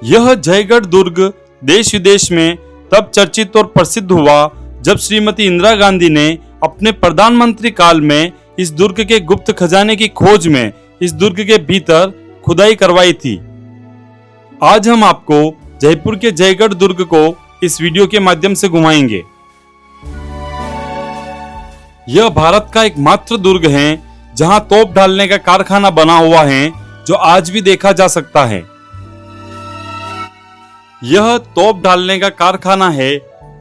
यह जयगढ़ दुर्ग देश विदेश में तब चर्चित और प्रसिद्ध हुआ जब श्रीमती इंदिरा गांधी ने अपने प्रधानमंत्री काल में इस दुर्ग के गुप्त खजाने की खोज में इस दुर्ग के भीतर खुदाई करवाई थी। आज हम आपको जयपुर के जयगढ़ दुर्ग को इस वीडियो के माध्यम से घुमाएंगे। यह भारत का एकमात्र दुर्ग है जहां तोप डालने का कारखाना बना हुआ है, जो आज भी देखा जा सकता है। यह तोप डालने का कारखाना है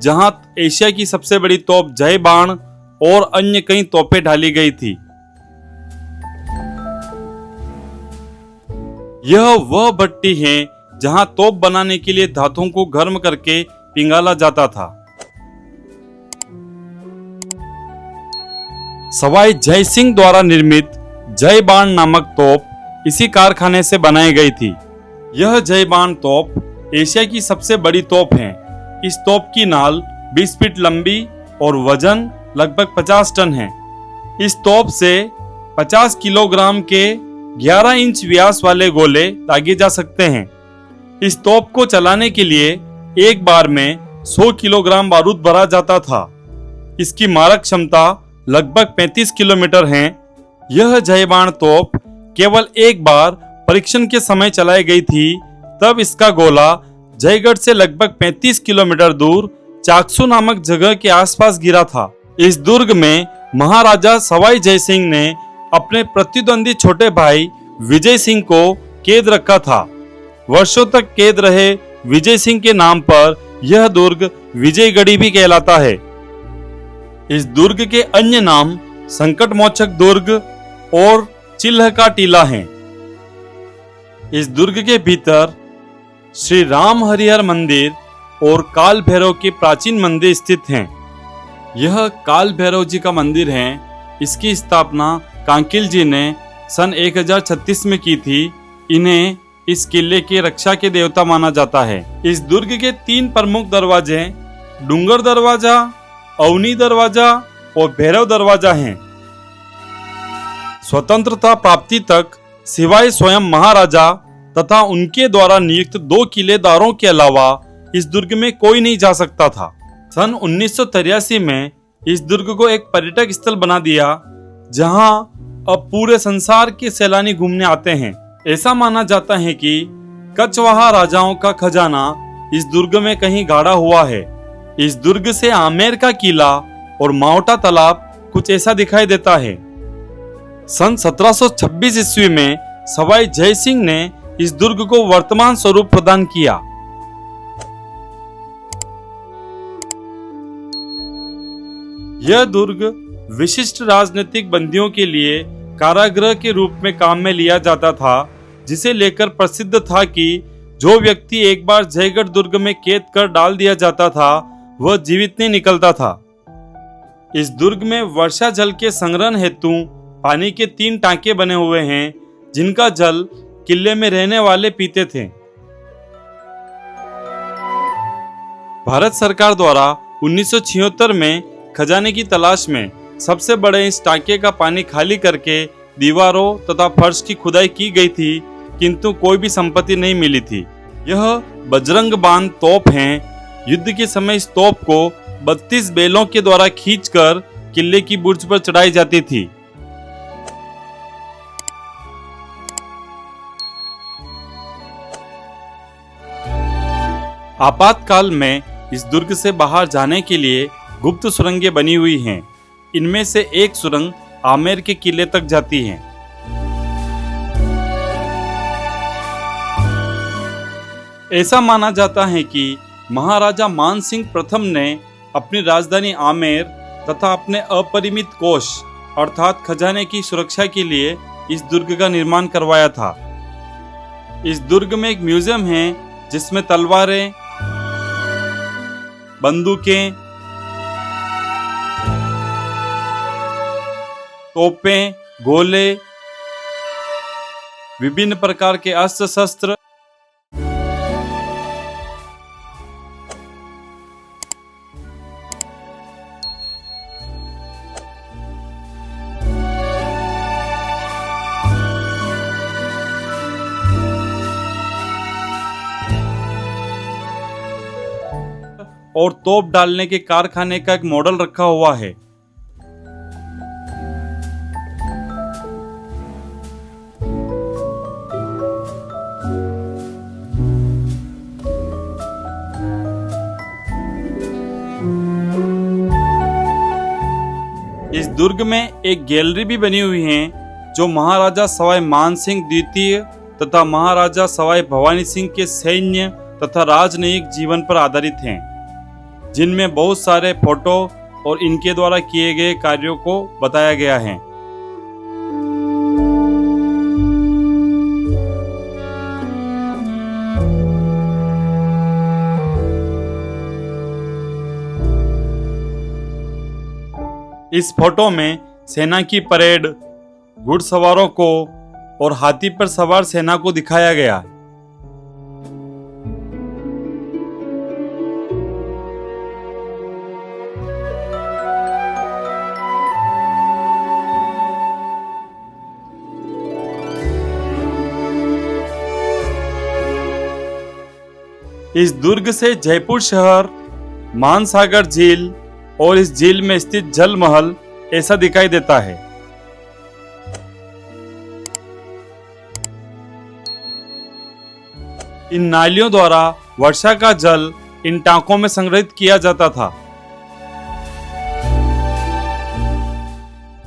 जहां एशिया की सबसे बड़ी तोप जय बाण और अन्य कई तोपें ढाली गई थी। यह वह भट्टी है जहां तोप बनाने के लिए धातुओं को गर्म करके पिघाला जाता था। सवाई जय सिंह द्वारा निर्मित जय बाण नामक तोप इसी कारखाने से बनाई गई थी। यह जय बाण तोप एशिया की सबसे बड़ी तोप है। इस तोप की नाल 20 फीट लंबी और वजन लगभग 50 टन है। इस तोप से 50 किलोग्राम के 11 इंच व्यास वाले गोले दागे जा सकते हैं। इस तोप को चलाने के लिए एक बार में 100 किलोग्राम बारूद भरा जाता था। इसकी मारक क्षमता लगभग 35 किलोमीटर है। यह जय बाण तोप केवल एक बार परीक्षण के समय चलाई गई थी, तब इसका गोला जयगढ़ से लगभग 35 किलोमीटर दूर चाकसू नामक जगह के आसपास गिरा था। इस दुर्ग में महाराजा सवाई जय सिंह ने अपने प्रतिद्वंदी छोटे भाई विजय सिंह को कैद रखा था। वर्षों तक कैद रहे विजय सिंह के नाम पर यह दुर्ग विजयगढ़ी भी कहलाता है। इस दुर्ग के अन्य नाम संकट मोचक दुर्ग और चिल्ह का टीला है। इस दुर्ग के भीतर श्री राम हरिहर मंदिर और काल भैरव के प्राचीन मंदिर स्थित हैं। यह काल भैरव जी का मंदिर है। इसकी स्थापना कांकिल जी ने सन 1036 में की थी। इन्हें इस किले के रक्षा के देवता माना जाता है। इस दुर्ग के 3 प्रमुख दरवाजे डूंगर दरवाजा, अवनी दरवाजा और भैरव दरवाजा हैं। स्वतंत्रता प्राप्ति तक सिवाय स्वयं महाराजा तथा उनके द्वारा नियुक्त 2 किलेदारों के अलावा इस दुर्ग में कोई नहीं जा सकता था। सन 1983 में इस दुर्ग को एक पर्यटक स्थल बना दिया, जहां अब पूरे संसार के सैलानी घूमने आते हैं। ऐसा माना जाता है कि कछवाहा राजाओं का खजाना इस दुर्ग में कहीं गाड़ा हुआ है। इस दुर्ग से आमेर का किला और मावटा तालाब कुछ ऐसा दिखाई देता है। सन 1726 ईस्वी में सवाई जय सिंह ने इस दुर्ग को वर्तमान स्वरूप प्रदान किया। यह दुर्ग विशिष्ट राजनीतिक बंदियों के लिए कारागृह के रूप में काम में लिया जाता था, जिसे लेकर प्रसिद्ध था कि जो व्यक्ति एक बार जयगढ़ दुर्ग में कैद कर डाल दिया जाता था, वह जीवित नहीं निकलता था। इस दुर्ग में वर्षा जल के संग्रहण हेतु पानी के 3 टांके बने हुए हैं, जिनका जल किले में रहने वाले पीते थे। भारत सरकार द्वारा 1976 में खजाने की तलाश में सबसे बड़े इस टांके का पानी खाली करके दीवारों तथा फर्श की खुदाई की गई थी, किंतु कोई भी संपत्ति नहीं मिली थी। यह बजरंग बाण तोप है। युद्ध के समय इस तोप को 32 बैलों के द्वारा खींचकर किले की बुर्ज पर चढ़ाई जाती थी। आपातकाल में इस दुर्ग से बाहर जाने के लिए गुप्त सुरंगें बनी हुई हैं। इनमें से एक सुरंग आमेर के किले तक जाती है। ऐसा माना जाता है कि महाराजा मान सिंह प्रथम ने अपनी राजधानी आमेर तथा अपने अपरिमित कोष अर्थात खजाने की सुरक्षा के लिए इस दुर्ग का निर्माण करवाया था। इस दुर्ग में एक म्यूजियम है, जिसमें तलवारें, बंदूकें, तोपें, गोले, विभिन्न प्रकार के अस्त्र शस्त्र, और तोप डालने के कारखाने का एक मॉडल रखा हुआ है। इस दुर्ग में एक गैलरी भी बनी हुई है जो महाराजा सवाई मानसिंह द्वितीय तथा महाराजा सवाई भवानी सिंह के सैन्य तथा राजनयिक जीवन पर आधारित हैं, जिनमें बहुत सारे फोटो और इनके द्वारा किए गए कार्यों को बताया गया है। इस फोटो में सेना की परेड, घुड़सवारों को और हाथी पर सवार सेना को दिखाया गया है। इस दुर्ग से जयपुर शहर, मानसागर झील और इस झील में स्थित जल महल ऐसा दिखाई देता है। इन नालियों द्वारा वर्षा का जल इन टांकों में संग्रहित किया जाता था।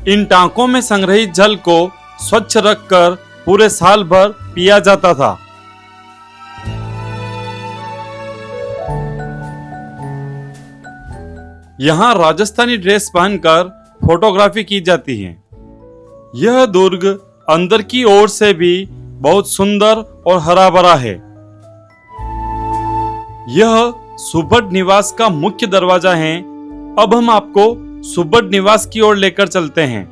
इन टांकों में संग्रहित जल को स्वच्छ रखकर पूरे साल भर पिया जाता था। यहाँ राजस्थानी ड्रेस पहनकर फोटोग्राफी की जाती है। यह दुर्ग अंदर की ओर से भी बहुत सुंदर और हरा भरा है। यह सुबट निवास का मुख्य दरवाजा है। अब हम आपको सुबट निवास की ओर लेकर चलते हैं।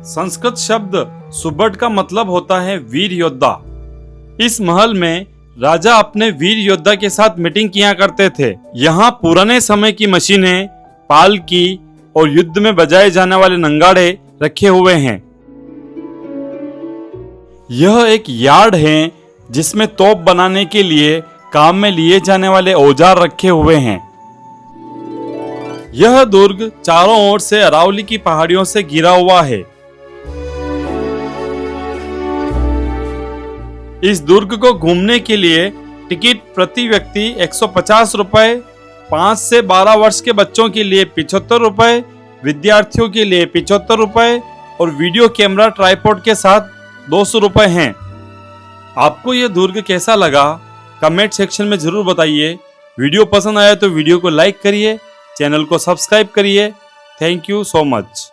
संस्कृत शब्द सुबट का मतलब होता है वीर योद्धा। इस महल में राजा अपने वीर योद्धा के साथ मीटिंग किया करते थे। यहाँ पुराने समय की मशीनें, पालकी और युद्ध में बजाए जाने वाले नंगाड़े रखे हुए हैं। यह एक यार्ड है जिसमें तोप बनाने के लिए काम में लिए जाने वाले औजार रखे हुए हैं। यह दुर्ग चारों ओर से अरावली की पहाड़ियों से घिरा हुआ है। इस दुर्ग को घूमने के लिए टिकट प्रति व्यक्ति 150 रुपए, 5 से 12 वर्ष के बच्चों के लिए 75 रुपए, विद्यार्थियों के लिए 75 रुपए और वीडियो कैमरा ट्राइपॉड के साथ 200 रुपए हैं। आपको यह दुर्ग कैसा लगा कमेंट सेक्शन में जरूर बताइए। वीडियो पसंद आया तो वीडियो को लाइक करिए, चैनल को सब्सक्राइब करिए। Thank you so much.